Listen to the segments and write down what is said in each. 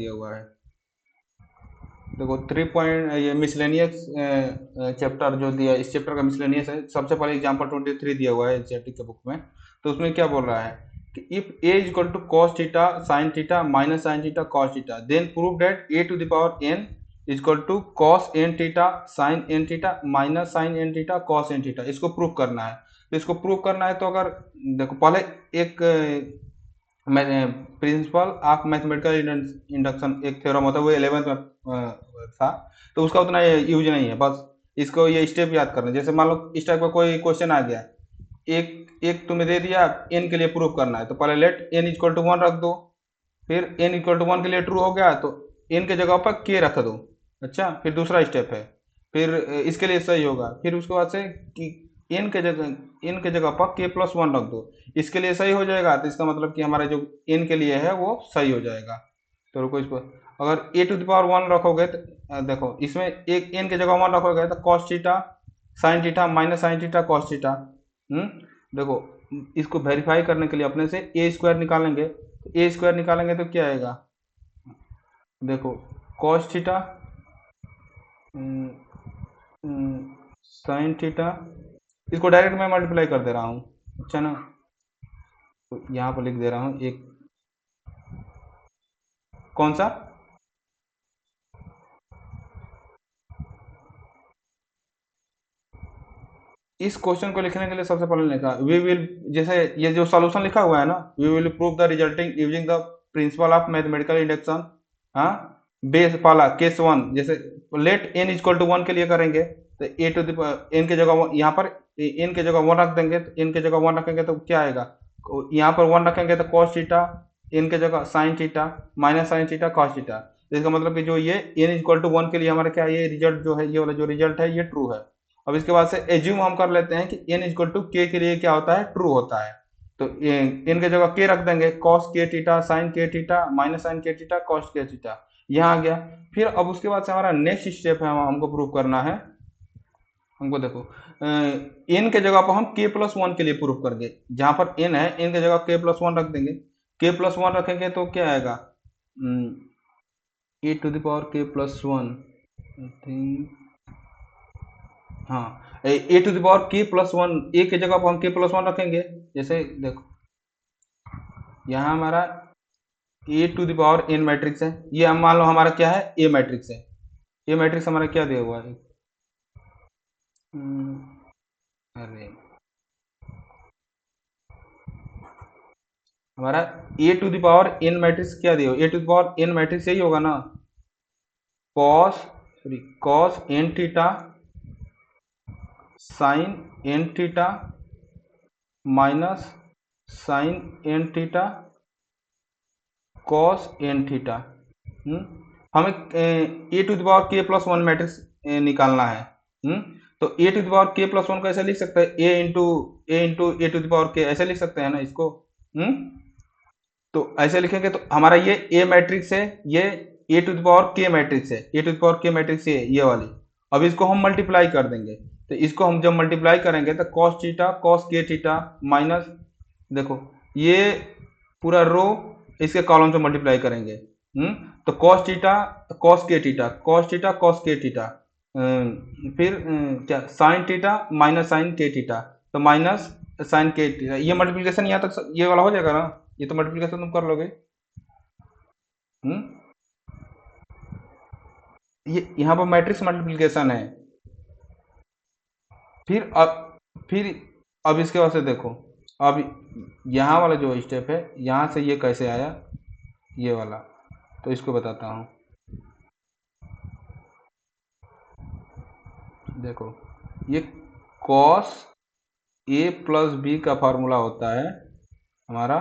दिया हुआ है। देखो 3 पॉइंट ये मिसलेनियस चैप्टर जो दिया, इस चैप्टर का मिसलेनियस है। सबसे पहले एग्जांपल 23 दिया हुआ है एनसीईआरटी के बुक में। तो उसमें क्या बोल रहा है कि if A is equal to cos theta sine theta minus sine theta cos theta then prove that A to the power n is equal to cos n theta sign n theta minus sign n theta cos n theta. इसको prove करना है। तो इसको prove करना है तो अगर देखो पहले एक प्रिंसिपल ऑफ मैथमेटिकल इंडक्शन एक थ्योरम होता है, वो 11th में था। तो उसका उतना यूज नहीं है, बस इसको ये स्टेप याद करना। जैसे मान लो इस टाइप का कोई क्वेश्चन आ गया, एक एक तुम्हें दे दिया, एन के लिए प्रूव करना है, तो पहले लेट एन इक्वल टू 1 रख दो। फिर एन इक्वल टू 1 के लिए ट्रू हो गया तो एन के जगह पर के रख दो। अच्छा, फिर दूसरा स्टेप है, फिर इसके लिए सही होगा। फिर उसके बाद से कि एन के जगह पर के प्लस 1 रख दो, इसके लिए सही हो जाएगा। तो इसका मतलब कि हमारा जो एन के लिए है वो सही हो जाएगा। तो रुको, इसको अगर ए टू द पावर 1 रखोगे तो देखो इसमें एक एन के जगह 1 रखोगे तो cos theta sine theta minus sine theta cos theta. देखो इसको वेरीफाई करने के लिए अपने से ए स्क्वायर निकालेंगे। तो ए स्क्वायर निकालेंगे तो क्या आएगा, देखो कॉस थीटा साइन थीटा, इसको डायरेक्ट मैं मल्टीप्लाई कर दे रहा हूँ। अच्छा ना, तो यहाँ पर लिख दे रहा हूँ एक, कौन सा, इस क्वेश्चन को लिखने के लिए सबसे पहले लिखा वी विल, जैसे ये जो सॉल्यूशन लिखा हुआ है ना, we will prove the resulting using the principle of mathematical induction. हाँ, बेस वाला केस 1, जैसे लेट एन इक्वल टू 1 के लिए करेंगे तो ए टू एन के जगह यहाँ पर एन के जगह 1 रख देंगे। तो एन के जगह 1 रखेंगे तो क्या आएगा, यहाँ पर 1 रखेंगे तो कॉस थीटा, एन के जगह sign theta minus sine theta cos theta. तो इसका मतलब कि जो ये एन इक्वल टू 1 के लिए हमारा क्या, ये रिजल्ट जो है, ये वाला जो रिजल्ट है ये ट्रू है। अब इसके बाद से एज्यूम हम कर लेते हैं कि एन इक्वल टू के लिए क्या होता है, ट्रू होता है। तो एन के जगह के रख देंगे, cos k theta sin k theta minus sign k theta cos k theta, यहाँ आ गया। फिर अब उसके बाद से हमारा नेक्स्ट स्टेप है, हमको प्रूव करना है। हमको देखो एन के जगह पर हम के प्लस 1 के लिए प्रूव करेंगे। जहां पर एन है, एन के जगह के प्लस 1 रख देंगे। के प्लस 1 रखेंगे तो क्या आएगा, ए to the power k plus 1, हाँ, ए to the power k plus 1, ए के जगह पर हम के प्लस 1 रखेंगे। जैसे देखो यहाँ हमारा A to the power n matrix है, ये हम मान लो हमारा क्या है, ए मैट्रिक्स है। ए मैट्रिक्स हमारा क्या दिया हुआ है, अरे हमारा A to the power n matrix क्या दिया, A to the power n matrix यही होगा ना, cos sorry cos n theta sign n theta minus sign n theta cos n theta. हमें A to the power k plus 1 matrix निकालना है। तो A to the power k plus 1 को ऐसे लिख सकते हैं, A into A to the power k, ऐसे लिख सकते हैं ना इसको। तो ऐसे लिखेंगे तो हमारा ये ए मैट्रिक्स है, ये ए टू द पावर के मैट्रिक्स है, ए टू द पावर के मैट्रिक्स है ये वाली। अब इसको हम मल्टीप्लाई कर देंगे। तो इसको हम जब मल्टीप्लाई करेंगे तो cos theta cos k theta minus, देखो ये पूरा रो इसके कॉलम से मल्टीप्लाई करेंगे। तो cos theta cos k theta cos theta cos k theta, फिर क्या sign theta minus sign k theta, तो माइनस साइन के थीटा। ये मल्टीप्लिकेशन यहाँ तक ये वाला हो जाएगा ना, ये तो मल्टीप्लिकेशन तुम कर लोगे। हम्म ये यहाँ पर मैट्रिक्स मल्टीप्लिकेशन है। फिर अब इसके बाद से देखो, अब यहाँ वाला जो स्टेप है, यहाँ से ये कैसे आया, ये वाला, तो इसको बताता हूँ। देखो ये कॉस ए प्लस बी का फार्मूला होता है हमारा,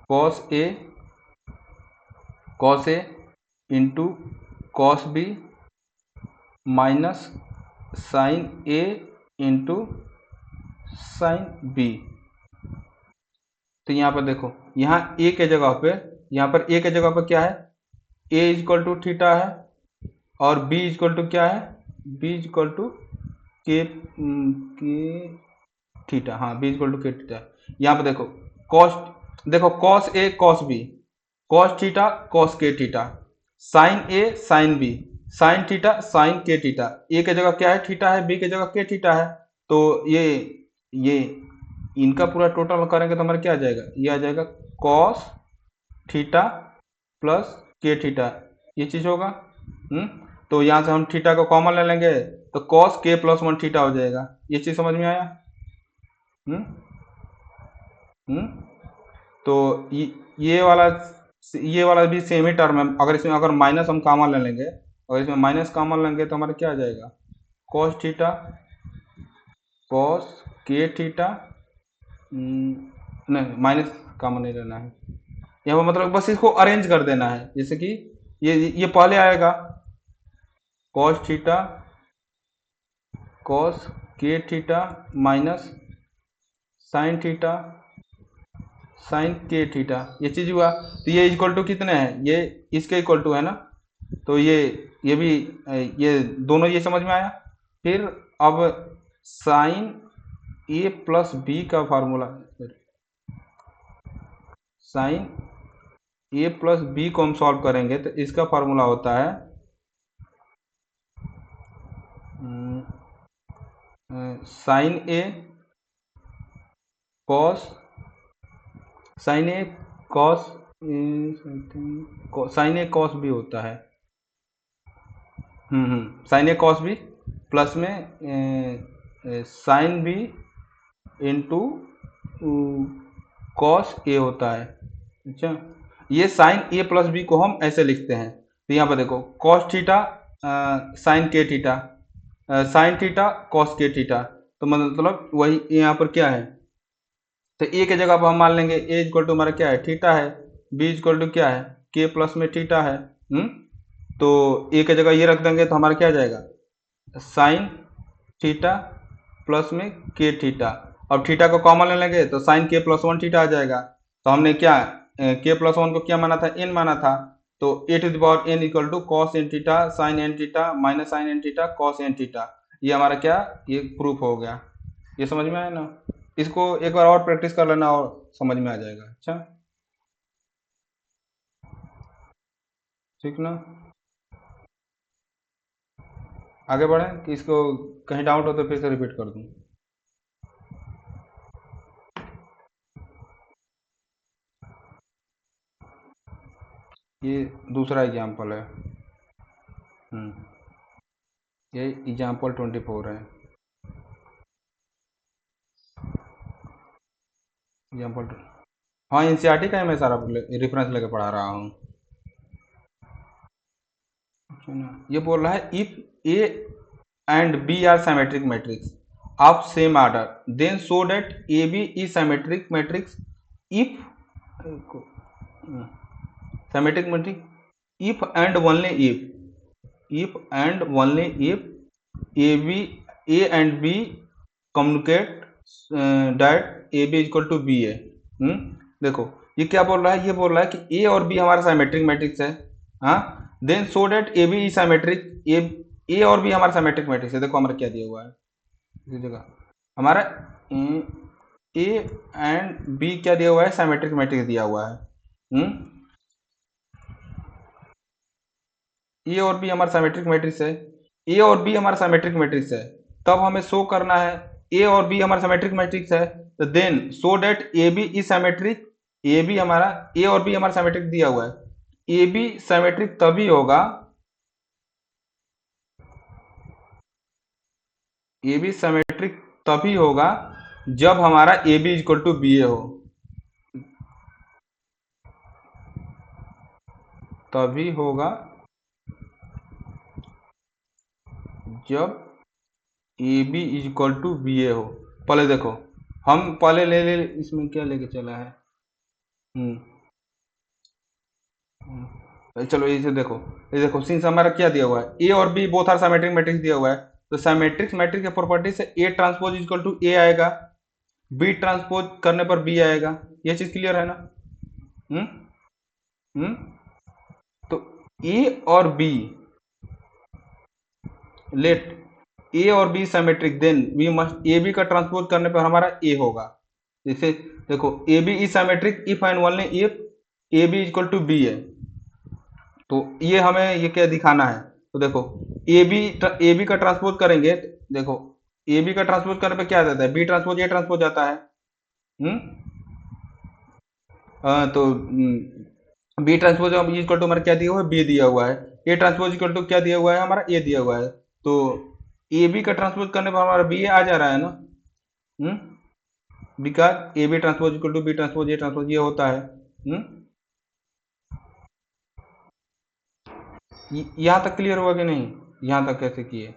cos A into cos B minus sin A into sin B. तो यहाँ पर देखो, यहाँ ए के जगह पे, यहाँ पर ए के जगह पर क्या है, ए इजक्वल टू थीटा है, और बी इजक्वल टू क्या है, B equal to k theta, हाँ B equal to k theta. यहाँ पर देखो कॉस, देखो cos A cos B, cos theta cos k theta, sin A sin B, sin theta sin k theta. A की जगह क्या है, थीटा है, बी की जगह के थीटा है। तो ये इनका पूरा टोटल करेंगे तो हमारा क्या आ जाएगा, ये आ जाएगा कॉस थीटा प्लस के थीटा, ये चीज होगा। तो यहाँ से हम थीटा को कॉमन ले लेंगे तो कॉस के प्लस 1 थीटा हो जाएगा। ये चीज समझ में आया? हम्म हम्म तो ये वाला भी सेम ही टर्म है। अगर इसमें अगर माइनस हम कॉमन ले लेंगे, अगर इसमें माइनस कॉमन लेंगे तो हमारा क्या आ जाएगा, cos theta cos k theta, नहीं माइनस कॉमन नहीं लेना है यहाँ पर, मतलब बस इसको अरेंज कर देना है। जैसे कि ये पहले आएगा cos theta cos k theta minus sine theta sin k theta, ये चीज हुआ। तो ये इक्वल टू कितने हैं, ये इसके इक्वल टू है ना। तो ये भी ये दोनों ये समझ में आया। फिर अब साइन ए प्लस बी का फार्मूला, साइन ए प्लस बी को हम सॉल्व करेंगे तो इसका फार्मूला होता है साइन ए कॉस, साइन ए कॉस, साइन ए कॉस भी होता है। साइन ए कॉस भी प्लस में sine B into cos A होता है। अच्छा, ये साइन ए प्लस बी को हम ऐसे लिखते हैं। तो यहाँ पर देखो cos theta sin k theta, sine theta cos k theta, तो मतलब वही यहाँ पर क्या है, तो ए के जगह पर हम मान लेंगे ए इक्वल टू हमारा क्या है, थीटा है, बी इक्वल टू क्या है, के प्लस में थीटा है। तो ए के जगह ये रख देंगे तो हमारा क्या आ जाएगा, साइन थीटा प्लस में के थीटा। अब थीटा को कॉमन ले लेंगे तो साइन के प्लस 1 थीटा आ जाएगा। तो हमने क्या के प्लस 1 को क्या माना था, एन माना था। तो A to the power n equal to cos n theta sign n theta minus sign n theta cos n theta. ये हमारा क्या, ये प्रूफ हो गया। ये समझ में आया ना? इसको एक बार और प्रैक्टिस कर लेना और समझ में आ जाएगा। अच्छा ठीक ना, आगे बढ़ें कि इसको कहीं डाउट हो तो फिर से रिपीट कर दूं। ये दूसरा एग्जाम्पल है। ये एग्जाम्पल 24 है। एग्जाम्पल, हाँ एनसीईआरटी का है, मैं सारा रेफरेंस लेके पढ़ा रहा हूँ। ये बोल रहा है if A and B are symmetric matrix of same order then show that A B is symmetric matrix if symmetric matric if and only if and only if A and B communicate that A B equal to B है। देखो ये क्या बोल रहा है, ये बोल रहा है कि ए और बी हमारा सिमेट्रिक मैट्रिक्स है। हाँ, then show that A B is symmetric, A और बी हमारा सिमेट्रिक मैट्रिक्स है। देखो हमारा क्या दिया हुआ है इस जगह, हमारा ए एंड बी क्या दिया हुआ है, सिमेट्रिक मैट्रिक्स दिया हुआ है। ए और बी हमारा सिमेट्रिक मैट्रिक्स है, ए और बी हमारा सिमेट्रिक मैट्रिक्स है। तब हमें शो करना है ए और बी हमारा सिमेट्रिक मैट्रिक्स है, तो then show that A B is symmetric, A B हमारा, ए और बी हमारा सिमेट्रिक दिया हुआ है। ए बी सिमेट्रिक तभी होगा, ए बी सिमेट्रिक तभी होगा जब हमारा A B equal to B A हो, तभी होगा जब A B equal to B A हो। पहले देखो हम पहले ले इसमें क्या लेके चला है, चलो इसे देखो, ये देखो सिंस हमारा क्या दिया हुआ है, ए और B both are symmetric matrix दिया हुआ है, तो सिमेट्रिक मैट्रिक्स के प्रॉपर्टी से A transpose equal to A आएगा, बी ट्रांसपोज करने पर बी आएगा। ये चीज क्लियर है ना? तो ए और बी, लेट ए और B symmetric, then we must A B का ट्रांसपोज करने पर हमारा ए होगा। जैसे देखो A B is symmetric if and only if A B equal to B है, तो ये हमें ये क्या दिखाना है। तो देखो ए बी का ट्रांसपोज करेंगे, देखो ए बी का ट्रांसपोज करने पे क्या आ जाता है, बी ट्रांसपोज ए ट्रांसपोज आता है। हम्म तो बी ट्रांसपोज इक्वल टू हमारा क्या दिया हुआ है, बी दिया हुआ है। ए ट्रांसपोज इक्वल टू क्या दिया हुआ है, हमारा ए दिया हुआ है। तो ए बी का ट्रांसपोज करने पर हमारा बी आ जा रहा है ना। Because A B transpose equal to B transpose A transpose ये होता है। यहाँ तक क्लियर हुआ कि नहीं, यहाँ तक कैसे किए।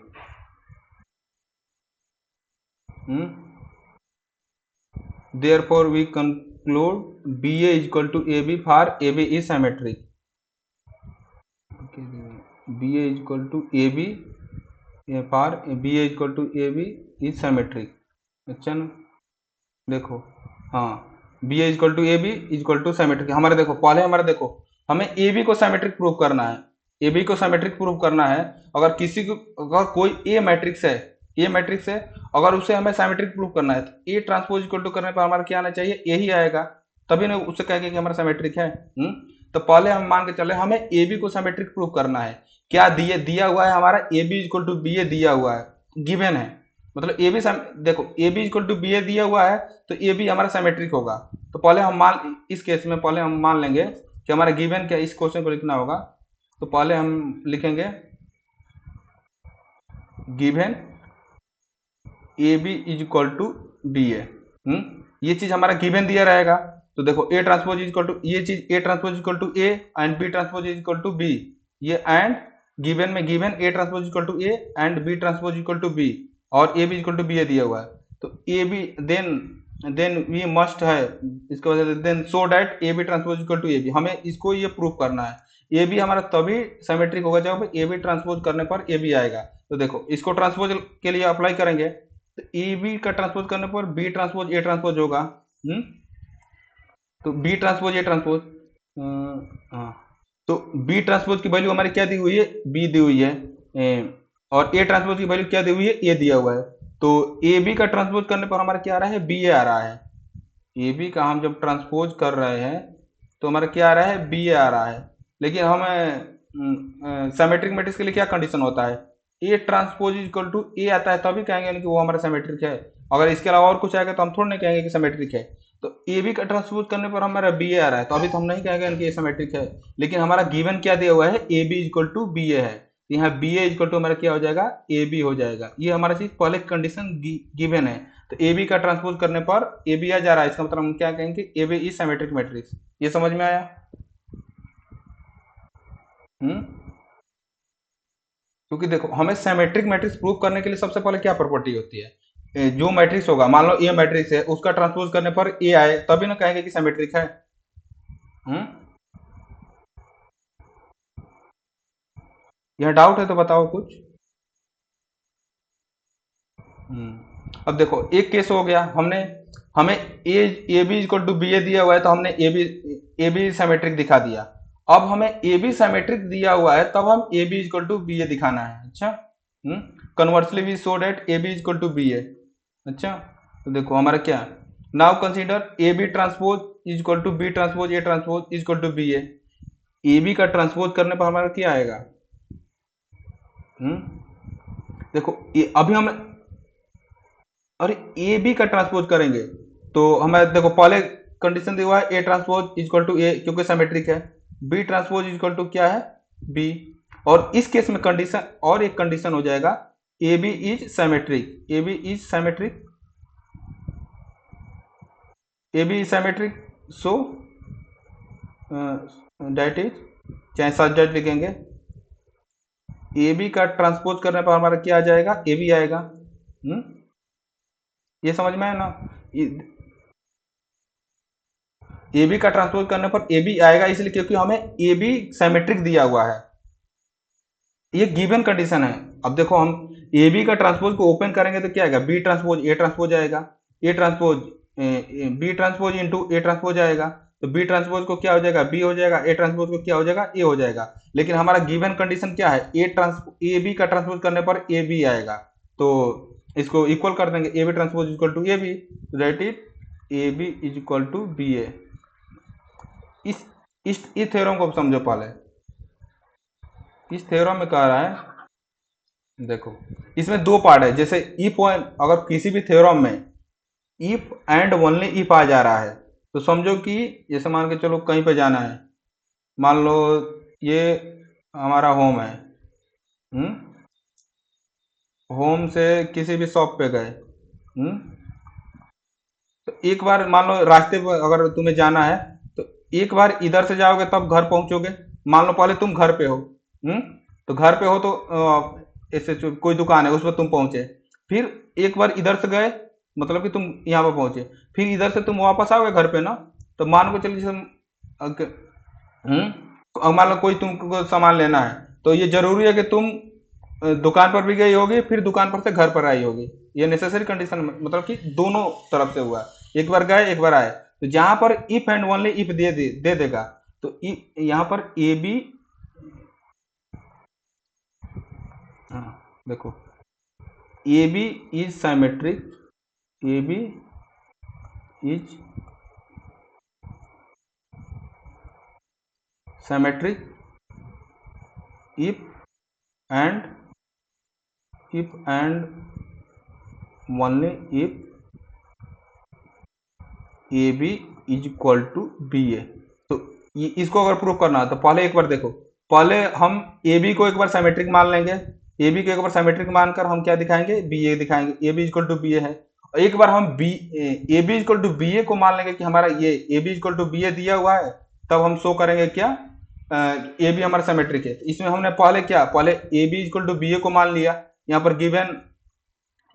Therefore, we conclude BA is equal to AB for AB is symmetric. BA is equal to AB for BA is equal to AB is symmetric. अच्छा ना, देखो हाँ B A equal to A B equal to symmetric हमारे, देखो पहले हमारे देखो हमें ए बी को साइमेट्रिक प्रूव करना है। ए बी को साइमेट्रिक प्रूव करना है, अगर किसी को अगर कोई ए मैट्रिक्स है, ए मैट्रिक्स है, अगर उसे हमें साइमेट्रिक प्रूव करना है तो ए ट्रांसपोज इक्वल टू करने पर हमारा क्या आना चाहिए, यही आएगा, तभी ना उससे कहेंगे कि हमारा साइमेट्रिक है। तो पहले हम मान के चले हमें ए बी को साइमेट्रिक प्रूव करना है। क्या दिया हुआ है हमारा A B equal to B A दिया हुआ है, गिवन है, मतलब ए बी देखो A B equal to B A दिया हुआ है तो ए बी हमारा सिमेट्रिक होगा। तो पहले हम मान इस केस में पहले हम मान लेंगे कि हमारा गिवन क्या, इस क्वेश्चन को लिखना होगा। तो पहले हम लिखेंगे given A B is equal to B A. ये चीज हमारा गिवन दिया रहेगा। तो देखो A transpose is equal to ये चीज A transpose equal to A and B transpose is equal to B, ये एंड गिवन में given A transpose equal to A and B transpose equal to B और A B equal to B A दिया हुआ है। तो A B then we must है, इसके वजह से then so that A B transpose equal to A B, हमें इसको ये प्रूव करना है। ए बी हमारा तभी सिमेट्रिक होगा जब ए बी ट्रांसपोज करने पर ए बी आएगा। तो देखो इसको ट्रांसपोज के लिए अप्लाई करेंगे, तो ए बी का ट्रांसपोज करने पर बी ट्रांसपोज ए ट्रांसपोज होगा। तो बी ट्रांसपोज ए ट्रांसपोज, हाँ तो बी ट्रांसपोज की वैल्यू हमारी क्या दी हुई है, बी दी हुई है, और ए ट्रांसपोज की वैल्यू क्या दी हुई है, ए दिया हुआ है। तो ए बी का ट्रांसपोज करने पर हमारा क्या आ रहा है, बी ए आ रहा है। ए बी का हम जब ट्रांसपोज कर रहे हैं तो हमारा क्या आ रहा है, बी ए आ रहा है। लेकिन हमें सिमेट्रिक मैट्रिक्स के लिए क्या कंडीशन होता है, ए ट्रांसपोज इक्वल टू ए आता है तभी कहेंगे कि वो हमारा सिमेट्रिक है। अगर इसके अलावा और कुछ आएगा तो हम थोड़ा नहीं कहेंगे कि सिमेट्रिक है। तो ए बी का ट्रांसपोज करने पर हमारा बी ए आ रहा है, तो अभी तो हम नहीं कहेंगे कि ये सिमेट्रिक है। लेकिन हमारा गिवन क्या दिया हुआ है, A B equal to B A है, यहाँ बी ए इक्वल टू हमारा क्या हो जाएगा, ए बी हो जाएगा। ये हमारा चीज पहले कंडीशन गिवन है। तो ए बी का ट्रांसपोज करने पर ए बी आ जा रहा है, इसका मतलब हम क्या कहेंगे, A B is symmetric matrix. ये समझ में आया। क्योंकि देखो हमें सिमेट्रिक मैट्रिक्स प्रूव करने के लिए सबसे पहले क्या प्रॉपर्टी होती है, जो मैट्रिक्स होगा, मान लो ए मैट्रिक्स है, उसका ट्रांसपोज करने पर ए आए तभी ना कहेंगे कि सिमेट्रिक है। यह डाउट है तो बताओ कुछ। अब देखो एक केस हो गया, हमने हमें A B equal to B A दिया हुआ है तो हमने ए बी सिमेट्रिक दिखा दिया। अब हमें ए बी सिमेट्रिक दिया हुआ है तब हम A B equal to B A दिखाना है। अच्छा conversely we show that A B equal to B A. अच्छा तो देखो हमारा क्या, now consider A B transpose equal to B transpose A transpose equal to B A B का transpose करने पर हमारा क्या आएगा। देखो अभी हम अरे ए बी का ट्रांसपोज करेंगे तो हमें देखो पहले कंडीशन दिया हुआ है ए ट्रांसपोज इक्वल टू ए क्योंकि सिमेट्रिक है, बी ट्रांसपोज इक्वल टू क्या है, बी। और इस केस में कंडीशन और एक कंडीशन हो जाएगा, A B is symmetric, A B is symmetric, A B is symmetric so that is, चाहे सच दैट लिखेंगे, ए बी का ट्रांसपोज करने पर हमारा क्या आ जाएगा, ए बी आएगा। ये समझ में है ना, ए बी का ट्रांसपोज करने पर ए बी आएगा इसलिए क्योंकि हमें ए बी सिमेट्रिक दिया हुआ है, ये गिवन कंडीशन है। अब देखो हम ए बी का ट्रांसपोज को ओपन करेंगे तो क्या आएगा, बी ट्रांसपोज ए ट्रांसपोज आएगा, A transpose B transpose into A transpose आएगा। तो बी ट्रांसपोज को क्या हो जाएगा, बी हो जाएगा, ए ट्रांसपोज को क्या हो जाएगा, ए हो जाएगा। लेकिन हमारा गिवन कंडीशन क्या है, ए बी का ट्रांसपोज करने पर ए बी आएगा। तो इसको इक्वल कर देंगे, A B transpose equal to A B, that is A B is equal to B A. इस थ्योरम को समझो पहले। इस थ्योरम में कह रहा है, देखो इसमें दो पार्ट है। जैसे इफ, अगर किसी भी थ्योरम में इफ एंड ओनली इफ आ जा रहा है तो समझो कि जैसे मान के चलो कहीं पे जाना है, मान लो ये हमारा होम है, होम से किसी भी शॉप पे गए, तो एक बार मान लो रास्ते पर अगर तुम्हें जाना है तो एक बार इधर से जाओगे तब घर पहुंचोगे। मान लो पहले तुम घर पे हो, तो घर पे हो तो ऐसे कोई दुकान है उस पर तुम पहुंचे, फिर एक बार इधर से गए, मतलब कि तुम यहाँ पर पहुंचे, फिर इधर से तुम वापस आओगे घर पे ना। तो मान को चलिए जैसे अब मान लो कोई तुमको सामान लेना है, तो ये जरूरी है कि तुम दुकान पर भी गई होगी फिर दुकान पर से घर पर आई होगी। ये नेसेसरी कंडीशन, मतलब कि दोनों तरफ से हुआ, एक बार गए एक बार आए। तो जहां पर इफ एंड ओनली इफ दे देगा, तो यहाँ पर ए बी, देखो A B is symmetric, A B is symmetric if and only if A B is equal to B A. तो इसको अगर प्रूव करना है तो पहले एक बार देखो, पहले हम ए बी को एक बार साइमेट्रिक मान लेंगे। ए बी को एक बार साइमेट्रिक मानकर हम क्या दिखाएंगे, बी ए दिखाएंगे। A B equal to B A है। एक बार हम B A B equal to B A को मान लेंगे कि हमारा ये A B equal to B A दिया हुआ है, तब हम शो करेंगे क्या, ए बी हमारा सिमेट्रिक है। इसमें हमने पहले क्या, पहले A B equal to B A को मान लिया। यहाँ पर गिवन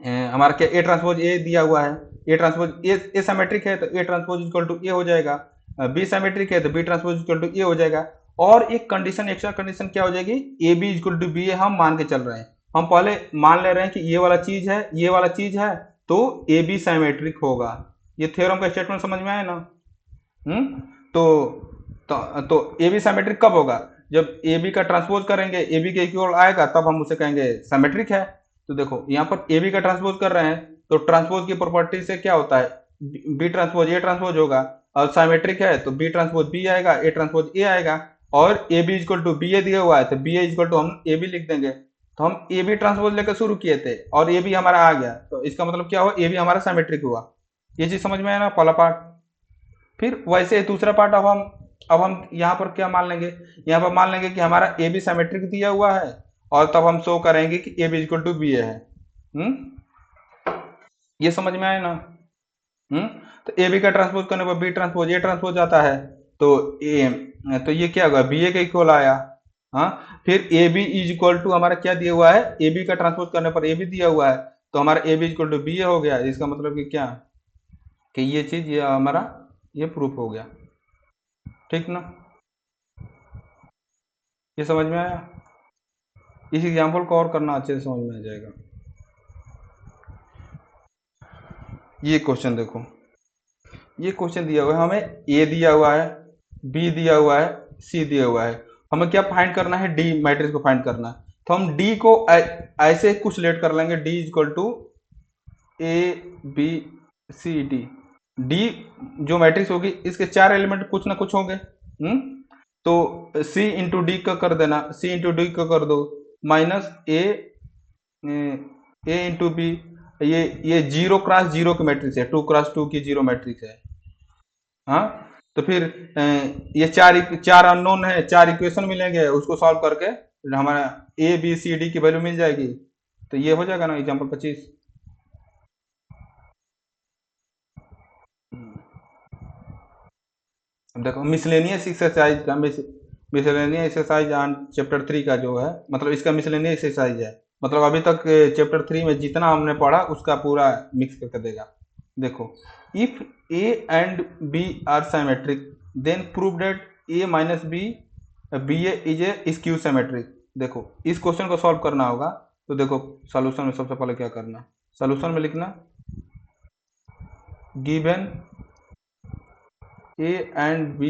हमारा क्या ए ट्रांसपोज ए दिया हुआ है, ए ट्रांसपोज ए सिमेट्रिक है तो ए ट्रांसपोज इक्वल टू ए हो जाएगा, बी सिमेट्रिक है तो बी ट्रांसपोज इक्वल टू ए हो जाएगा। और एक कंडीशन, एक्स्ट्रा कंडीशन क्या हो जाएगी, A B equal to B A हम मान के चल रहे हैं। हम पहले मान ले रहे हैं कि ये वाला चीज है, ये वाला चीज है, तो ए बी सिमेट्रिक होगा। ये थ्योरम का स्टेटमेंट समझ में आया ना। तो ए बी सिमेट्रिक कब होगा, जब ए बी का ट्रांसपोज करेंगे, ए बी के इक्वल आएगा, तब हम उसे कहेंगे सिमेट्रिक है। तो देखो यहाँ पर ए बी का ट्रांसपोज कर रहे हैं, तो ट्रांसपोज की प्रॉपर्टी से क्या होता है, बी ट्रांसपोज ए ट्रांसपोज होगा, और सिमेट्रिक है तो बी ट्रांसपोज बी आएगा, ए ट्रांसपोज ए आएगा। और A B equal to B A दिया हुआ है तो बी ए इक्वल टू हम ए बी लिख देंगे। तो हम ए बी ट्रांसपोज लेकर शुरू किए थे और ए बी हमारा आ गया, तो इसका मतलब क्या हुआ, ए बी हमारा सिमेट्रिक हुआ। ये चीज समझ में आया ना, पहला पार्ट। फिर वैसे दूसरा पार्ट अब हम यहाँ पर क्या मान लेंगे, यहाँ पर मान लेंगे कि हमारा ए बी सिमेट्रिक दिया हुआ है, और तब हम शो करेंगे कि A B equal to B A है। ये समझ में आया ना। तो ए बी का ट्रांसपोज करने पर बी ट्रांसपोज ए ट्रांसपोज आता है, तो ये क्या होगा, बी ए का इक्वल आया। फिर A B is equal to हमारा क्या दिया हुआ है, ए बी का ट्रांसपोज करने पर ए बी दिया हुआ है, तो हमारा A B equal to B A हो गया। इसका मतलब कि क्या, कि ये चीज ये हमारा ये प्रूफ हो गया, ठीक ना। ये समझ में आया। इस एग्जाम्पल को और करना अच्छे से समझ में आ जाएगा। ये क्वेश्चन देखो, ये क्वेश्चन दिया हुआ है हमें, ए दिया हुआ है, बी दिया हुआ है, सी दिया हुआ है। हमें क्या फाइंड करना है, डी मैट्रिक्स को फाइंड करना है। तो हम डी को ऐसे कुछ लेट कर लेंगे, D equal to A B C D. D जो मैट्रिक्स होगी इसके 4 एलिमेंट कुछ ना कुछ होंगे। तो सी इंटू डी का कर देना, सी इंटू डी का कर दो, माइनस ए इंटू बी। ये 0x0 की मैट्रिक्स है, 2x2 की 0 मैट्रिक्स है। हाँ, तो फिर ये चार अननोन है, 4 इक्वेशन मिलेंगे, उसको सॉल्व करके हमारा ए बी सी डी की वैल्यू मिल जाएगी। तो ये हो जाएगा ना एग्जाम्पल 25। देखो मिसलेनियस एक्सरसाइज का, मिसलेनियस एक्सरसाइज ऑन चैप्टर 3 का जो है, मतलब इसका मिसलेनियस एक्सरसाइज है, मतलब अभी तक चैप्टर 3 में जितना हमने पढ़ा उसका पूरा मिक्स करके देगा। देखो, if A and B are symmetric then prove that A minus B B A is a skew symmetric. देखो इस क्वेश्चन को सॉल्व करना होगा, तो देखो सॉल्यूशन में सबसे पहले क्या करना, सॉल्यूशन में लिखना given A and B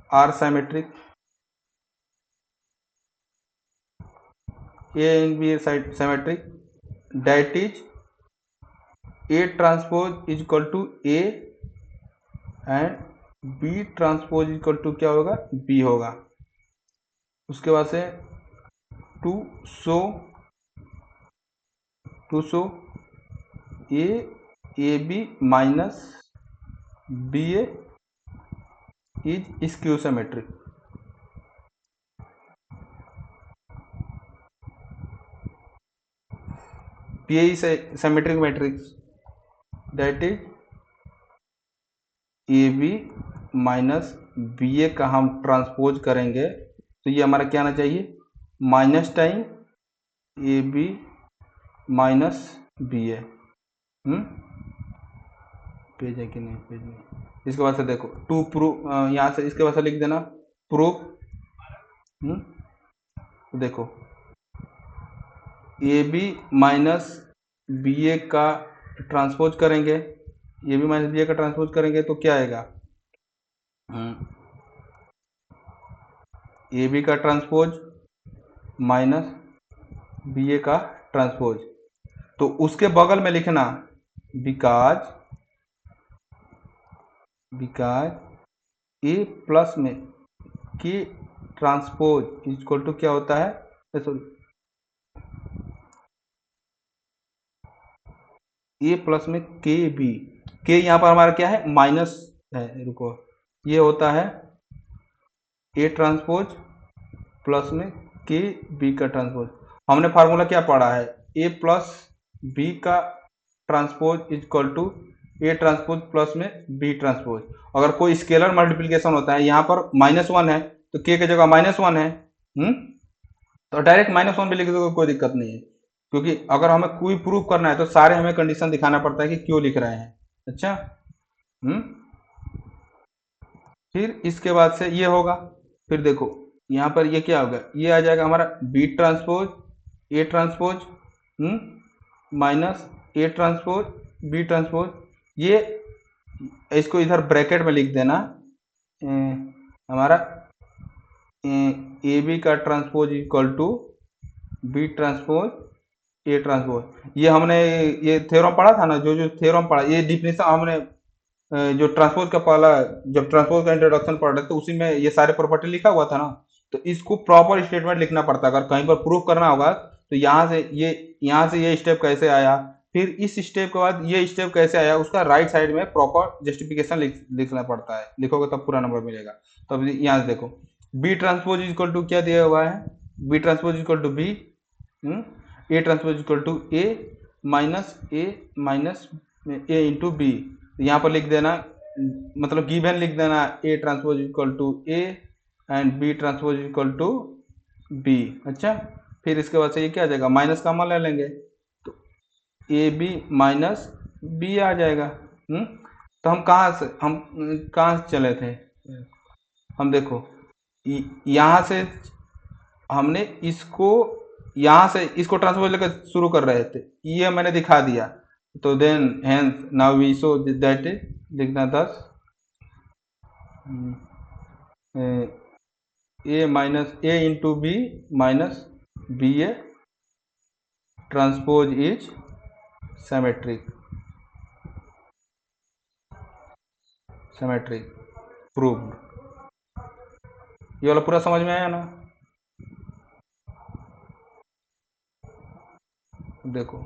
are symmetric, A and B are symmetric, that is A transpose is equal to A and B transpose equal to क्या होगा, बी होगा। उसके बाद से to show A B minus B A is skew symmetric. P A is symmetric matrix that is A B minus B A का हम transpose करेंगे तो ये हमारा क्या आना चाहिए, minus time A B minus B A. Page है कि नहीं, पेज नहीं। इसके बाद से देखो टू प्रूफ, यहाँ से इसके बाद से लिख देना प्रूफ। तो देखो A B minus B A का ट्रांसपोज करेंगे, ए बी माइनस बी ए का ट्रांसपोज करेंगे तो क्या आएगा, ए बी का ट्रांसपोज माइनस बी ए का ट्रांसपोज। तो उसके बगल में लिखना बिकाज ए प्लस में के ट्रांसपोज इक्वल टू क्या होता है, सॉरी ए प्लस में के बी, के यहाँ पर हमारा क्या है माइनस है, रुको ये होता है ए ट्रांसपोज प्लस में के बी का ट्रांसपोज। हमने फार्मूला क्या पढ़ा है, ए प्लस बी का transpose equal to A transpose plus में बी ट्रांसपोज। अगर कोई स्केलर मल्टीप्लिकेशन होता है, यहाँ पर -1 है तो के की जगह -1 है, तो डायरेक्ट -1 भी लिख दो कोई दिक्कत नहीं है, क्योंकि अगर हमें कोई प्रूफ करना है तो सारे हमें कंडीशन दिखाना पड़ता है कि क्यों लिख रहे हैं। अच्छा, फिर इसके बाद से ये होगा, फिर देखो यहाँ पर ये क्या होगा, ये आ जाएगा हमारा B transpose A transpose minus A transpose B transpose. ये इसको इधर ब्रैकेट में लिख देना, हमारा ए बी का transpose equal to B transpose A transpose. ये हमने ये थ्योरम पढ़ा था ना, जो थ्योरम पढ़ा, ये डिफिनेशन हमने जो ट्रांसपोज का पहला, जब ट्रांसपोज का इंट्रोडक्शन पढ़ रहे तो उसी में ये सारे प्रॉपर्टी लिखा हुआ था ना, तो इसको प्रॉपर स्टेटमेंट लिखना पड़ता है। अगर कहीं पर प्रूफ करना होगा तो यहाँ से ये स्टेप कैसे आया, फिर इस स्टेप के बाद ये स्टेप कैसे आया, उसका राइट साइड में प्रॉपर जस्टिफिकेशन लिखना पड़ता है, लिखोगे तब पूरा नंबर मिलेगा। तो अब यहाँ से देखो बी ट्रांसपोज इक्वल टू क्या दिया हुआ है, B transpose equal to B, A transpose equal to A minus A into B. यहाँ पर लिख देना, मतलब गिवन लिख देना A transpose equal to A and B transpose equal to B. अच्छा, फिर इसके बाद से ये क्या आ जाएगा, माइनस का मान ले लेंगे तो ए बी माइनस बी आ जाएगा। तो हम कहाँ से चले थे, हम देखो यहाँ से हमने यहाँ से इसको ट्रांसपोज लेकर शुरू कर रहे थे, ये मैंने दिखा दिया, तो then hence now we show that is लिखना 10 A minus A into B minus B A transpose is symmetric proved. ये वाला पूरा समझ में आया ना। देखो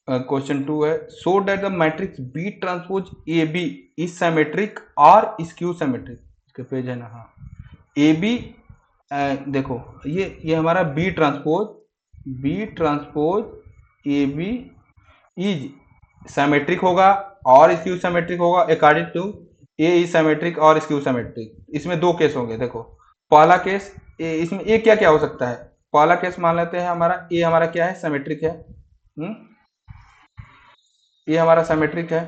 क्वेश्चन 2 है, so that the matrix B transpose A B is symmetric और स्क्यू सिमेट्रिक। इसके पेज है ना, हाँ ए बी, देखो ये हमारा B transpose A B is symmetric होगा और स्क्यू सिमेट्रिक होगा according to A is symmetric और स्क्यू सिमेट्रिक। इसमें दो केस होंगे। देखो पहला केस, इसमें ए क्या क्या हो सकता है, पहला केस मान लेते हैं हमारा ए हमारा क्या है, सिमेट्रिक है, ए हमारा सिमेट्रिक है।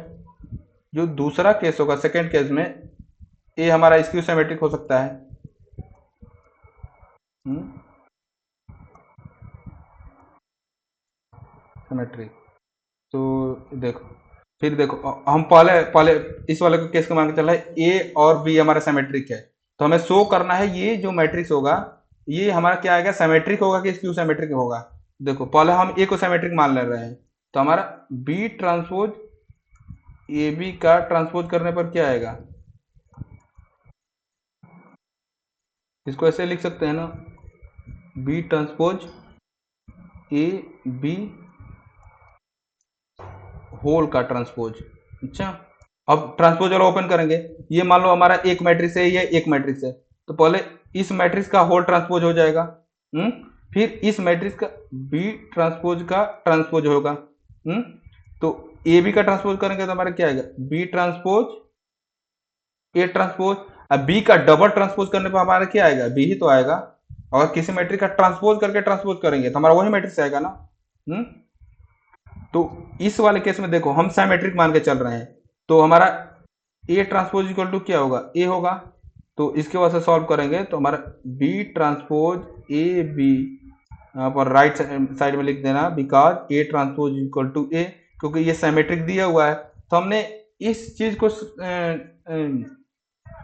जो दूसरा केस होगा सेकेंड केस में ए हमारा स्क्यू सिमेट्रिक हो सकता है। सिमेट्रिक, तो देखो फिर देखो हम पहले इस वाले केस को मान के चल रहे हैं ए और बी हमारा सिमेट्रिक है, तो हमें शो करना है ये जो मैट्रिक्स होगा ये हमारा क्या आएगा, सिमेट्रिक होगा कि स्क्यू सिमेट्रिक होगा। देखो पहले हम ए को सिमेट्रिक मान ले रहे हैं, तो हमारा बी ट्रांसपोज ए बी का ट्रांसपोज करने पर क्या आएगा, इसको ऐसे लिख सकते हैं ना, B transpose A B whole का ट्रांसपोज। अच्छा, अब ट्रांसपोज वाला ओपन करेंगे, ये मान लो हमारा एक मैट्रिक्स है, ये एक मैट्रिक्स है, तो पहले इस मैट्रिक्स का होल ट्रांसपोज हो जाएगा, फिर इस मैट्रिक्स का बी ट्रांसपोज का ट्रांसपोज होगा, तो ए बी का ट्रांसपोज करेंगे तो हमारा क्या आएगा, बी ट्रांसपोज ए ट्रांसपोज। अब बी का डबल ट्रांसपोज करने पर हमारा क्या आएगा, बी ही तो आएगा। अगर किसी मैट्रिक्स का ट्रांसपोज करके ट्रांसपोज करेंगे तो हमारा वही मैट्रिक्स आएगा ना। तो इस वाले केस में देखो हम साइमेट्रिक मान के चल रहे हैं, तो हमारा ए ट्रांसपोज इक्वल टू क्या होगा, ए होगा। तो इसके वजह से सॉल्व करेंगे तो हमारा बी ट्रांसपोज ए बी, यहाँ पर राइट साइड में लिख देना because A transpose equal to A, क्योंकि ये साइमेट्रिक दिया हुआ है। तो हमने इस चीज को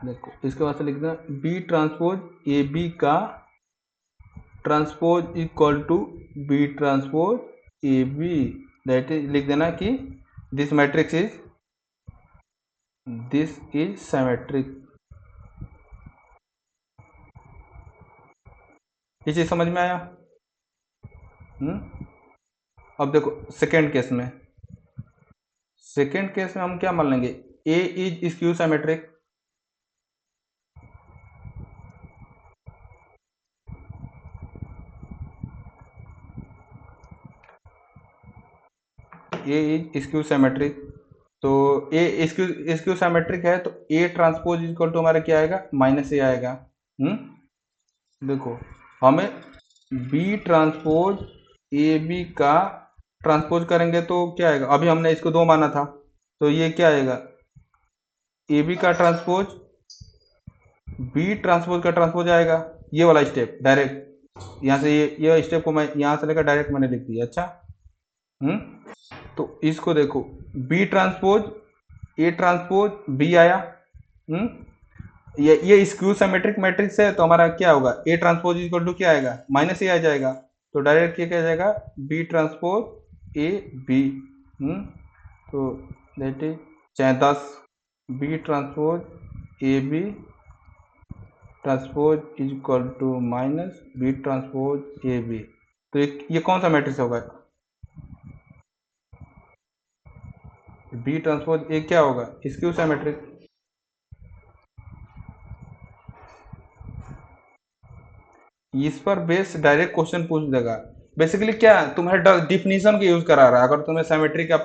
देखो इसके बाद से लिख देना बी ट्रांसपोज ए बी का transpose equal to B transpose A B, that is लिख देना कि दिस मैट्रिक्स इज सिमेट्रिक। ये चीज समझ में आया? अब देखो सेकेंड केस में हम क्या मान लेंगे, A is skew symmetric, A is skew symmetric. तो ए स्क्यू सिमेट्रिक है तो ए ट्रांसपोज इक्वल टू हमारा क्या आएगा, माइनस ए आएगा। देखो हमें बी ट्रांसपोज ए बी का ट्रांसपोज करेंगे तो क्या आएगा, अभी हमने इसको 2 माना था, तो ये क्या आएगा, ए बी का ट्रांसपोज बी ट्रांसपोज का ट्रांसपोज आएगा। ये वाला स्टेप डायरेक्ट यहाँ से ये स्टेप को मैं यहाँ से लेकर डायरेक्ट मैंने लिख दिया। अच्छा, तो इसको देखो B transpose A transpose B आया। ये स्क्यू सिमेट्रिक मैट्रिक्स है तो हमारा क्या होगा, ए ट्रांसपोज इक्वल टू क्या आएगा, माइनस ए आ जाएगा। तो डायरेक्ट क्या जाएगा, बी ट्रांसपोज ए बी। तो दैट इज चाहे 10 B transpose A B transpose is equal to minus B transpose A B. तो ये कौन सा मैट्रिक्स होगा, बी ट्रांसपोज ए क्या होगा, स्क्यू सिमेट्रिक। इस पर बेस डायरेक्ट क्वेश्चन पूछ देगा। बेसिकली क्या तुम्हारे डिफिनीशन का यूज करा रहा है, अगर तुम्हें सिमेट्री का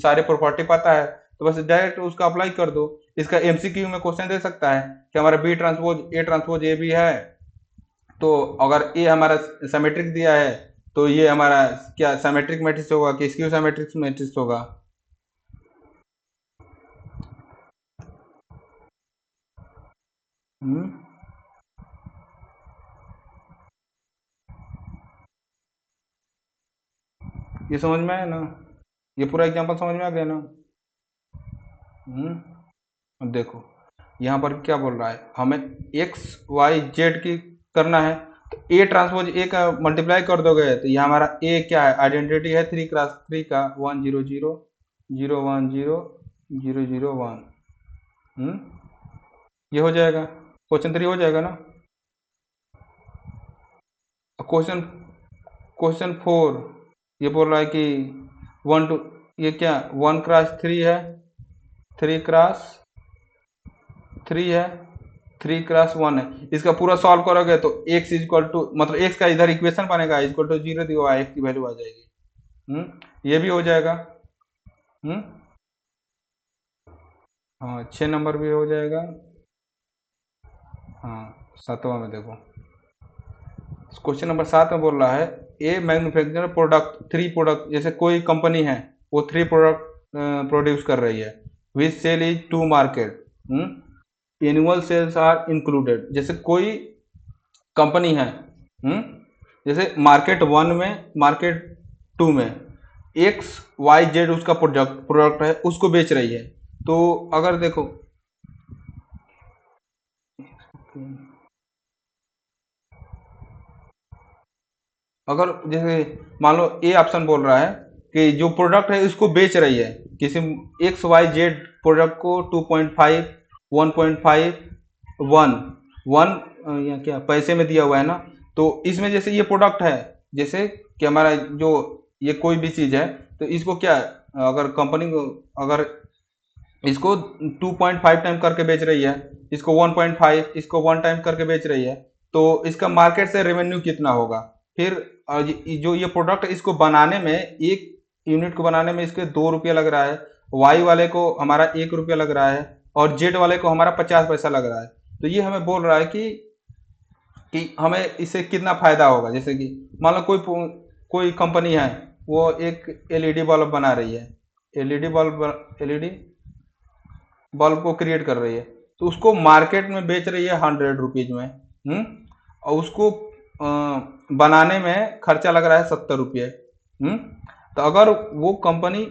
सारे प्रॉपर्टी पता है तो बस डायरेक्ट उसका अप्लाई कर दो। इसका एमसीक्यू में क्वेश्चन दे सकता है कि हमारा बी ट्रांसपोज ए भी है, तो अगर ए हमारा सिमेट्रिक दिया है तो ये हमारा क्या सिमेट्रिक मैट्रिक्स होगा कि स्क्यू सिमेट्रिक मैट्रिक्स होगा। ये समझ में आया ना, ये पूरा एग्जांपल समझ में आ गया ना। अब देखो यहाँ पर क्या बोल रहा है, हमें एक्स वाई जेड की करना है, तो ए ट्रांसपोज ए का मल्टीप्लाई कर दोगे तो ये हमारा ए क्या है, आइडेंटिटी है 3x3 का 1 0 0 0 1 0 0 0 1। ये हो जाएगा, क्वेश्चन 3 हो जाएगा ना। क्वेश्चन 4 ये बोल रहा है कि 1 2, ये क्या 1x3 है, 3x3 है, 3x1 है। इसका पूरा सॉल्व करोगे तो x इक्वल टू मतलब x का इधर इक्वेशन बनेगा इक्वल टू 0 दिया हुआ है, x की वैल्यू आ जाएगी। ये भी हो जाएगा। हाँ 6 नंबर भी हो जाएगा। हाँ 7वां में देखो क्वेश्चन नंबर 7 में बोल रहा है ए मैन्युफैक्चरर प्रोडक्ट 3 प्रोडक्ट, जैसे कोई कंपनी है वो 3 प्रोडक्ट प्रोड्यूस कर रही है, which sale is to market, annual sales are included. जैसे कोई कंपनी है, जैसे मार्केट 1 में मार्केट 2 में एक्स वाई जेड उसका प्रोडक्ट है, उसको बेच रही है। तो अगर देखो अगर जैसे मान लो ए ऑप्शन बोल रहा है कि जो प्रोडक्ट है इसको बेच रही है, किसी एक्स वाई जेड प्रोडक्ट को 2.5 1.5 1 या क्या पैसे में दिया हुआ है ना। तो इसमें जैसे ये प्रोडक्ट है, जैसे कि हमारा जो ये कोई भी चीज है, तो इसको क्या अगर कंपनी को अगर इसको 2.5 टाइम करके बेच रही है, इसको 1.5, इसको 1 टाइम करके बेच रही है, तो इसका मार्केट से रेवेन्यू कितना होगा। फिर जो ये प्रोडक्ट इसको बनाने में, एक यूनिट को बनाने में इसके 2 रुपये लग रहा है, वाई वाले को हमारा 1 रुपया लग रहा है, और जेड वाले को हमारा 50 पैसा लग रहा है। तो ये हमें बोल रहा है कि हमें इससे कितना फायदा होगा। जैसे कि मान लो कोई कंपनी है, वो एक एलईडी बल्ब बना रही है, एलईडी बल्ब को क्रिएट कर रही है, तो उसको मार्केट में बेच रही है 100 रुपीज में। और उसको बनाने में खर्चा लग रहा है 70 रुपये। तो अगर वो कंपनी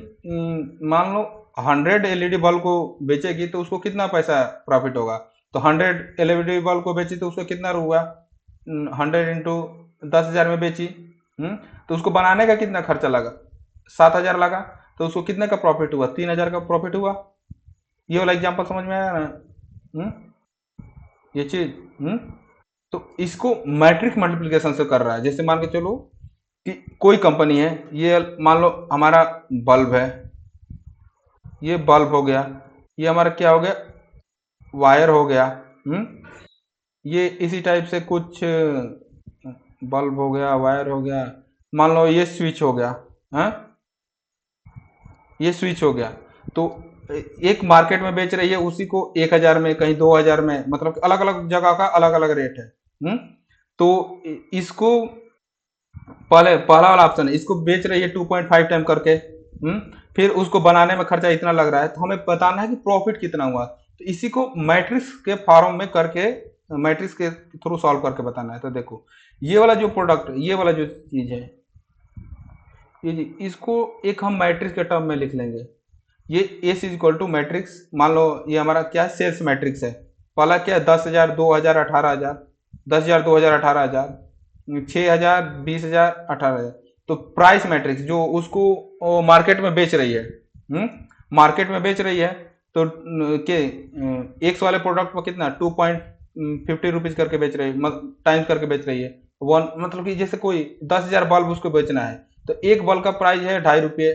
मान लो 100 एलईडी बल्ब को बेचेगी, तो उसको कितना पैसा प्रॉफिट होगा। तो 100 एलईडी बल्ब को बेची तो उसको कितना हुआ, 100 × 10,000 में बेची। तो उसको बनाने का कितना खर्चा लगा, 7,000 लगा, तो उसको कितने का प्रॉफिट हुआ, 3,000 का प्रॉफिट हुआ। ये वाला एग्जांपल समझ में आया ना। हम्म ये चीज। तो इसको मैट्रिक्स मल्टीप्लिकेशन से कर रहा है। जैसे मान के चलो कि कोई कंपनी है, ये मान लो हमारा बल्ब है, ये बल्ब हो गया, ये हमारा क्या हो गया, वायर हो गया। ये इसी टाइप से कुछ बल्ब हो गया, वायर हो गया, मान लो ये स्विच हो गया है, ये स्विच हो गया। तो एक मार्केट में बेच रही है उसी को 1,000 में, कहीं 2,000 में, मतलब अलग अलग जगह का अलग अलग रेट है। तो इसको पहला वाला ऑप्शन है, इसको बेच रही है 2.5 टाइम करके। फिर उसको बनाने में खर्चा इतना लग रहा है, तो हमें बताना है कि प्रॉफिट कितना हुआ। तो इसी को मैट्रिक्स के फॉर्म में करके, मैट्रिक्स के थ्रू सॉल्व करके बताना है। तो देखो ये वाला जो प्रोडक्ट, ये वाला जो चीज है, ये जी, इसको एक हम मैट्रिक्स के टर्म में लिख लेंगे। ये S is equal to matrix, मान लो ये हमारा क्या सेल्स मैट्रिक्स है। पहला क्या है, 10,000, 2,000, 18,000, 10,000, 2,000, 18,000, 6,000, 20,000, 18,000। तो प्राइस मैट्रिक्स जो उसको मार्केट में बेच रही है, मार्केट में बेच रही है, तो के एक्स वाले प्रोडक्ट पर कितना 2.50 रुपीज करके बेच रही है, टाइम्स करके बेच रही है। वन मतलब कि जैसे कोई 10,000 बल्ब उसको बेचना है, तो एक बल्ब का प्राइस है 2.5 रुपये।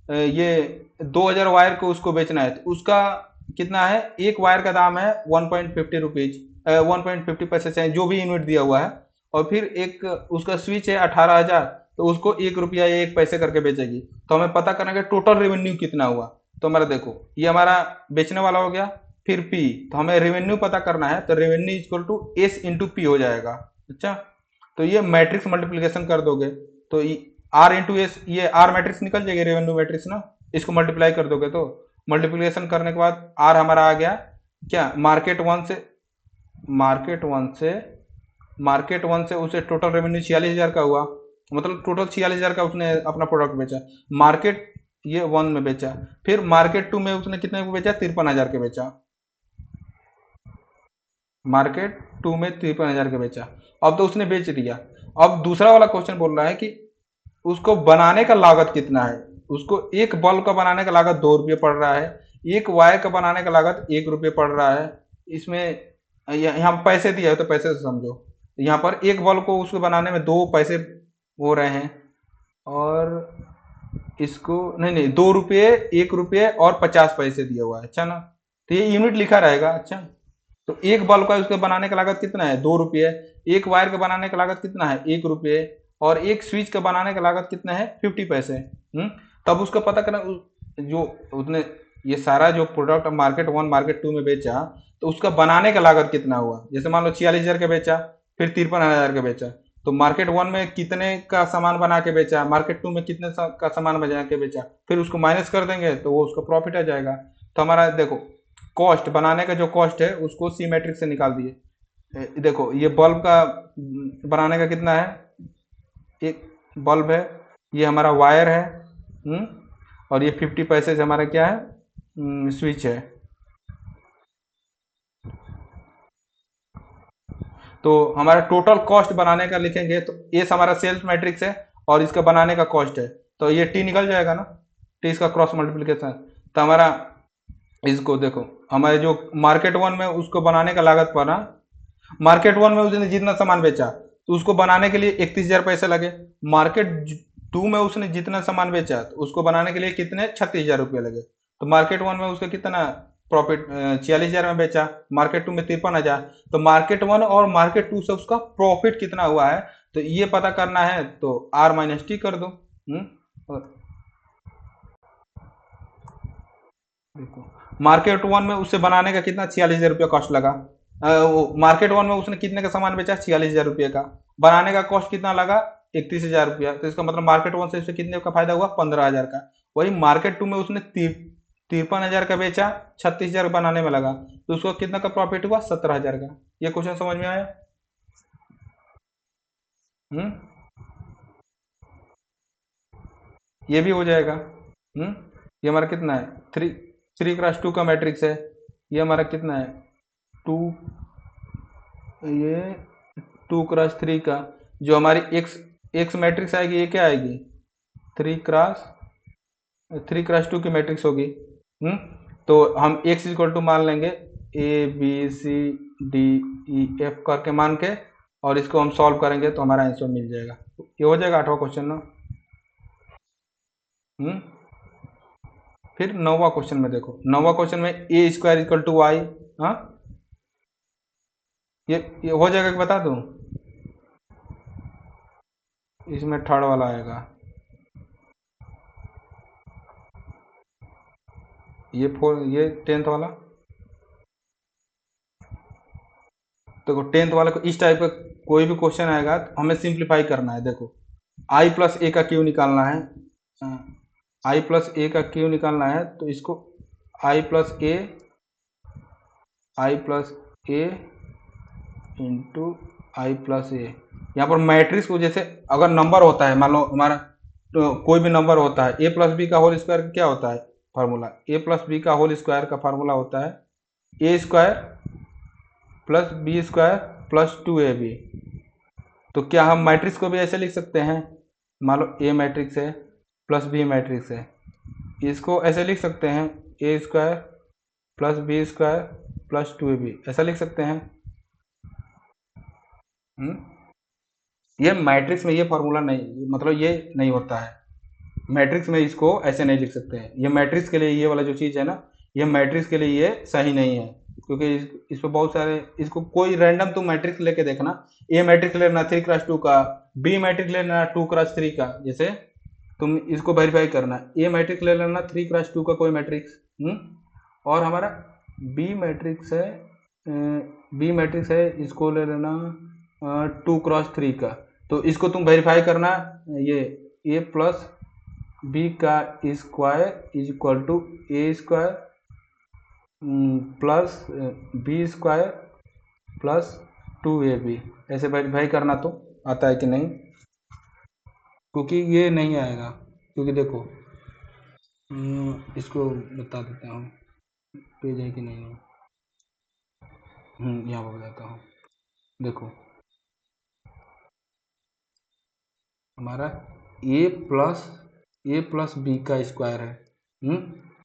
ये 2,000 वायर को उसको बेचना है, तो उसका कितना है, एक वायर का दाम है 1.50 रुपीज, 1.50 पैसे से जो भी यूनिट दिया हुआ है। और फिर एक उसका स्विच है 18,000, तो उसको 1 रुपया या 1 पैसे करके बेचेगी। तो हमें पता करना है टोटल रेवेन्यू कितना हुआ। तो हमारा देखो ये हमारा बेचने वाला हो गया, फिर पी, तो हमें रेवेन्यू पता करना है, तो revenue equal to S into P हो जाएगा। अच्छा, तो ये मैट्रिक्स मल्टीप्लीकेशन कर दोगे, तो आर इंटू एस, ये आर मैट्रिक्स निकल जाएगी, रेवेन्यू मैट्रिक्स ना, इसको मल्टीप्लाई कर दोगे तो मल्टीप्लीकेशन करने के बाद आर हमारा आ गया क्या, मार्केट वन से उसे टोटल रेवेन्यू 46,000 का हुआ, मतलब टोटल 46,000 का उसने अपना प्रोडक्ट बेचा। मार्केट ये 1 में बेचा, फिर मार्केट 2 में उसने कितने को बेचा, 53,000 के बेचा। मार्केट 2 में 53,000 के बेचा। अब तो उसने बेच दिया। अब दूसरा वाला क्वेश्चन बोल रहा है कि उसको बनाने का लागत कितना है। उसको एक बल्ब का बनाने का लागत 2 रुपये पड़ रहा है, एक वायर का बनाने का लागत 1 रुपये पड़ रहा है। इसमें यहाँ पैसे दिया है, तो पैसे से समझो, यहाँ पर एक बल्ब को उसको बनाने में 2 पैसे हो रहे हैं, और इसको नहीं नहीं 2 रुपये, 1 रुपये और 50 पैसे दिया हुआ है। अच्छा ना, तो ये यूनिट लिखा रहेगा। अच्छा, तो एक बल्ब का उसके बनाने का लागत कितना है, 2 रुपये। एक वायर का बनाने का लागत कितना है, 1 रुपये। और एक स्विच का बनाने का लागत कितना है, 50 पैसे। तब उसका पता करना, जो उसने ये सारा जो प्रोडक्ट मार्केट 1 मार्केट 2 में बेचा, तो उसका बनाने का लागत कितना हुआ। जैसे मान लो 46,000 का बेचा, फिर 53,000 का बेचा, तो मार्केट 1 में कितने का सामान बना के बेचा, मार्केट 2 में कितने का सामान बना के बेचा, फिर उसको माइनस कर देंगे तो वो उसका प्रॉफिट आ जाएगा। तो हमारा देखो कॉस्ट, बनाने का जो कॉस्ट है उसको सी मैट्रिक्स से निकाल दिए। देखो ये बल्ब का बनाने का कितना है, एक बल्ब है, ये हमारा वायर है, और ये 50 पैसे से हमारा क्या है, स्विच है। तो हमारा टोटल कॉस्ट बनाने का लिखेंगे, तो ये हमारा सेल्स मैट्रिक्स है और इसका बनाने का कॉस्ट है, तो ये टी निकल जाएगा ना, टी इसका क्रॉस मल्टीप्लीकेशन। तो हमारा इसको देखो, हमारे जो मार्केट 1 में उसको बनाने का लागत पड़ा मार्केट वन में उसने जितना सामान बेचा तो उसको बनाने के लिए 31,000 पैसे लगे। मार्केट टू में उसने जितना सामान बेचा तो उसको बनाने के लिए कितने 36,000 रुपये लगे। तो मार्केट वन में उसका कितना प्रॉफिट, 46,000 में बेचा, मार्केट टू में 53,000। तो मार्केट वन और मार्केट टू से उसका प्रॉफिट कितना हुआ है तो ये पता करना है तो आर माइनस टी कर दो। देखो मार्केट वन में उसे बनाने का कितना 46,000 रुपया कॉस्ट लगा। मार्केट वन में उसने कितने का सामान बेचा 46,000 रुपये का, बनाने का कॉस्ट कितना लगा 31,000 रुपया। तो इसका मतलब मार्केट वन से उसे कितने का फायदा हुआ 15,000 का। वही मार्केट टू में उसने 53,000 का बेचा, 36,000 बनाने में लगा तो उसको कितना का प्रॉफिट हुआ 17,000 का। ये क्वेश्चन समझ में आया? हम्म ये भी हो जाएगा। ये हमारा कितना है 3x2 का मैट्रिक्स है। ये हमारा कितना है 2, ये 2x3 का जो हमारी एक्स एक्स मैट्रिक्स आएगी ये क्या आएगी 3x2 की मैट्रिक्स होगी। तो हम एक्स इक्वल टू मान लेंगे ABCDEF करके मान के और इसको हम सॉल्व करेंगे तो हमारा आंसर मिल जाएगा। ये हो जाएगा 8वां क्वेश्चन ना। फिर 9वां क्वेश्चन में देखो, 9वां क्वेश्चन में ए स्क्वायर इक्वल टू वाई। हाँ ये हो जाएगा कि बता दूं? इसमें थर्ड वाला आएगा, ये 10th वाला। देखो 10th वाले को इस टाइप का कोई भी क्वेश्चन आएगा तो हमें सिंप्लीफाई करना है। देखो आई प्लस ए का क्यू निकालना है, आई प्लस ए का क्यू निकालना है तो इसको आई प्लस ए इंटू आई प्लस ए। यहाँ पर मैट्रिक्स को जैसे अगर नंबर होता है मान लो हमारा तो कोई भी नंबर होता है ए प्लस बी का होल स्क्वायर क्या होता है फार्मूला, ए प्लस बी का होल स्क्वायर का फार्मूला होता है A square plus B square plus 2ab। तो क्या हम मैट्रिक्स को भी ऐसे लिख सकते हैं? मान लो ए मैट्रिक्स है प्लस बी मैट्रिक्स है, इसको ऐसे लिख सकते हैं A square plus B square plus 2ab, ऐसा लिख सकते हैं। ये मैट्रिक्स में ये फार्मूला नहीं, मतलब ये नहीं होता है मैट्रिक्स में, इसको ऐसे नहीं लिख सकते हैं। ये मैट्रिक्स के लिए ये वाला जो चीज़ है ना, ये मैट्रिक्स के लिए ये सही नहीं है क्योंकि इस पर बहुत सारे, इसको कोई रैंडम तुम मैट्रिक्स लेके देखना, ए मैट्रिक्स लेना 3x2 का, बी मैट्रिक्स लेना 2x3 का, जैसे तुम इसको वेरीफाई करना ए मैट्रिक्स ले लेना 3x2 का कोई मैट्रिक्स, और हमारा बी मैट्रिक्स है इसको ले लेना 2x3 का। तो इसको तुम वेरीफाई करना, ये ए प्लस बी का square is equal to A square plus B square plus 2ab, ऐसे वेरीफाई करना तो आता है कि नहीं, क्योंकि ये नहीं आएगा। क्योंकि देखो इसको बता देता हूँ पेज है कि नहीं, यहाँ पर बताता हूँ। देखो हमारा ए प्लस बी का स्क्वायर है,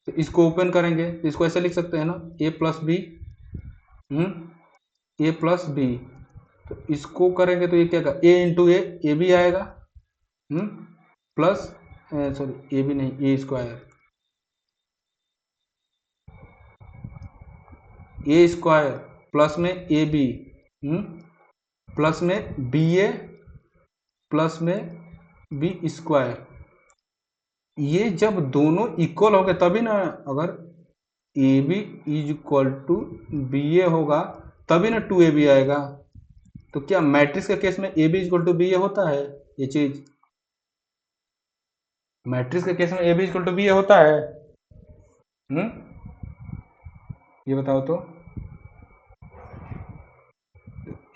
तो इसको ओपन करेंगे तो इसको ऐसे लिख सकते हैं ना ए प्लस बी, तो इसको करेंगे तो ये क्या का ए इंटू ए भी आएगा, प्लस सॉरी ए भी नहीं, ए स्क्वायर प्लस में ए बी प्लस में बी ए प्लस में बी स्क्वायर। ये जब दोनों इक्वल हो गए तभी ना, अगर A B is equal to B A होगा तभी ना 2ab आएगा। तो क्या मैट्रिक्स के केस में A B equal to B A होता है? ये चीज मैट्रिक्स के केस में A B equal to B A होता है? ये बताओ तो।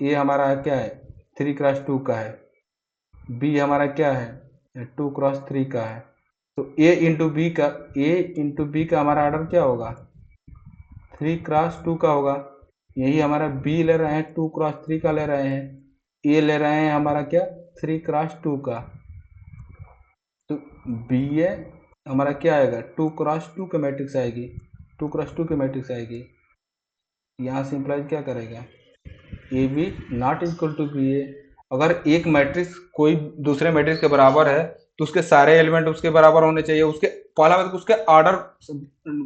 ए हमारा क्या है 3x2 का है, बी हमारा क्या है 2x3 का है, तो ए इंटू बी का हमारा ऑर्डर क्या होगा 3x2 का होगा। यही हमारा बी ले रहे हैं 2x3 का ले रहे हैं, ए ले रहे हैं हमारा क्या 3x2 का, तो बी ए हमारा क्या आएगा 2x2 के मैट्रिक्स आएगी, 2x2 के मैट्रिक्स आएगी। यहाँ सिंपलाइज क्या करेगा A B not equal to B A. अगर एक मैट्रिक्स कोई दूसरे मैट्रिक्स के बराबर है तो उसके सारे एलिमेंट उसके बराबर होने चाहिए, उसके पहला बात उसके ऑर्डर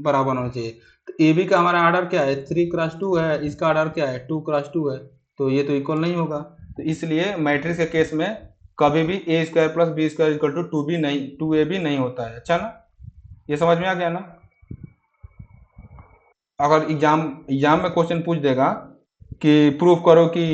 बराबर होना चाहिए। तो ए बी का हमारा ऑर्डर क्या है, 3x2 है, इसका ऑर्डर क्या है, 2x2 है, तो ये तो इक्वल नहीं होगा। तो इसलिए मैट्रिक्स के केस में कभी भी A square plus B square equal to two B नहीं, टू ए बी नहीं होता है। अच्छा ना, ये समझ में आ गया ना। अगर एग्जाम में क्वेश्चन पूछ देगा कि प्रूफ करो कि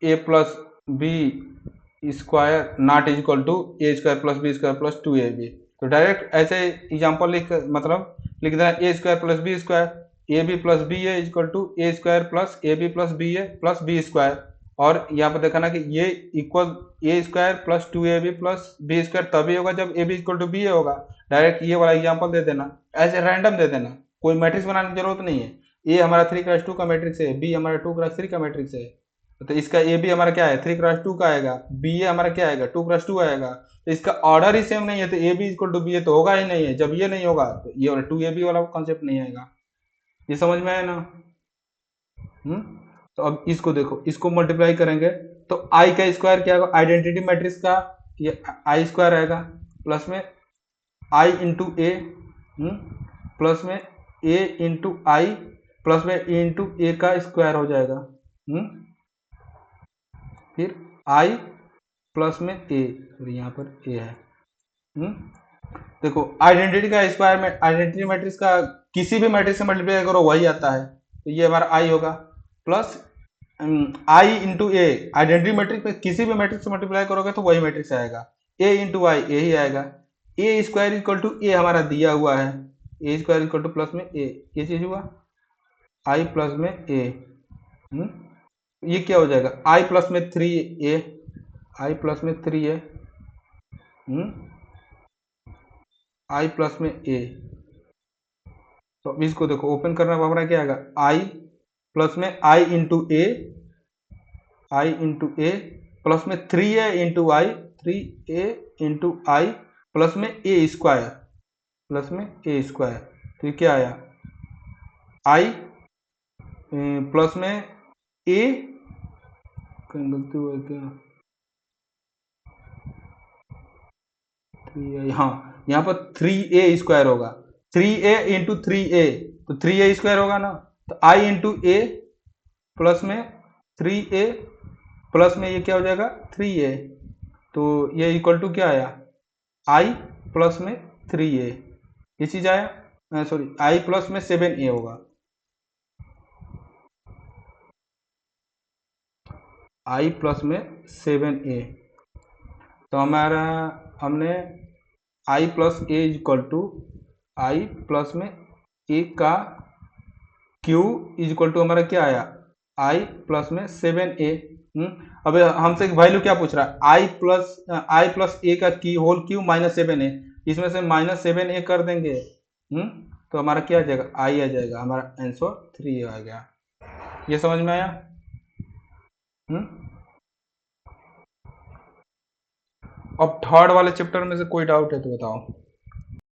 A plus B square not is equal to A square plus B square plus two A B, तो डायरेक्ट ऐसे एग्जाम्पल लिख देना A square plus B square A B plus B A equal to A square plus A B plus B square. और यहाँ पर देखा ना कि ये equal A square plus two A B plus B square तभी होगा जब A B equal to B A होगा। डायरेक्ट ये वाला एग्जाम्पल दे देना, ऐसे रैंडम दे देना, कोई मैट्रिक्स बनाने की जरूरत नहीं है। ए हमारा 3x2 का मैट्रिक्स है, बी हमारा 2x3 का मैट्रिक्स है, तो इसका ए बी हमारा क्या है 3x2 का आएगा, बी ए हमारा क्या आएगा 2x2 आएगा। तो इसका ऑर्डर ही सेम नहीं है, तो A B equal to B A तो होगा ही नहीं है। जब ये नहीं होगा तो ये वाला 2ab वाला कॉन्सेप्ट नहीं आएगा। ये समझ में आया ना। तो अब इसको देखो, इसको मल्टीप्लाई करेंगे तो आई का स्क्वायर क्या होगा, आइडेंटिटी मैट्रिक्स का ये आई स्क्वायर आएगा, प्लस में आई इंटू ए, प्लस में ए इंटू आई, प्लस में ए इंटू ए का स्क्वायर हो जाएगा, फिर आई प्लस में ए, और यहाँ पर ए है। देखो आइडेंटिटी का स्क्वायर में आइडेंटिटी मैट्रिक्स का किसी भी मैट्रिक्स से मल्टीप्लाई करो वही आता है, तो ये हमारा आई होगा, प्लस आई इंटू ए, आइडेंटिटी मैट्रिक्स में किसी भी मैट्रिक्स से मल्टीप्लाई करोगे तो वही मैट्रिक्स आएगा, ए इंटू आई ए ही आएगा। ए स्क्वायर इक्वल टू ए हमारा दिया हुआ है, A square equal two plus में ए, ये चीज हुआ आई प्लस में ए। ये क्या हो जाएगा आई प्लस में 3a, आई प्लस में 3a, आई प्लस में a। तो अब इसको देखो ओपन करना हमारा क्या आएगा आई प्लस में आई इंटू ए, आई इंटू ए प्लस में 3a इंटू आई, 3a इंटू आई प्लस में ए स्क्वायर, प्लस में ए स्क्वायर। तो ये क्या आया आई प्लस में ए, कहीं गलती हुआ क्या, 3a, हाँ यहाँ पर 3a स्क्वायर होगा, 3a इंटू 3a, तो 3a स्क्वायर होगा ना, तो आई इंटू ए प्लस में 3a प्लस में ये क्या हो जाएगा 3a, तो ये इक्वल टू क्या आया आई प्लस में 3a, ये चीज आया, सॉरी आई प्लस में 7a होगा, आई प्लस में 7a। तो हमारा हमने I plus A equal to I plus में ए का क्यू इक्वल टू हमारा क्या आया आई प्लस में 7a। अब हमसे वैल्यू क्या पूछ रहा है आई प्लस ए का की होल क्यू -7a, इसमें से -7a कर देंगे, तो हमारा क्या आ जाएगा आई आ जाएगा, हमारा आंसर 3 आ गया। ये समझ में आया। अब थर्ड वाले चैप्टर में से कोई डाउट है तो बताओ।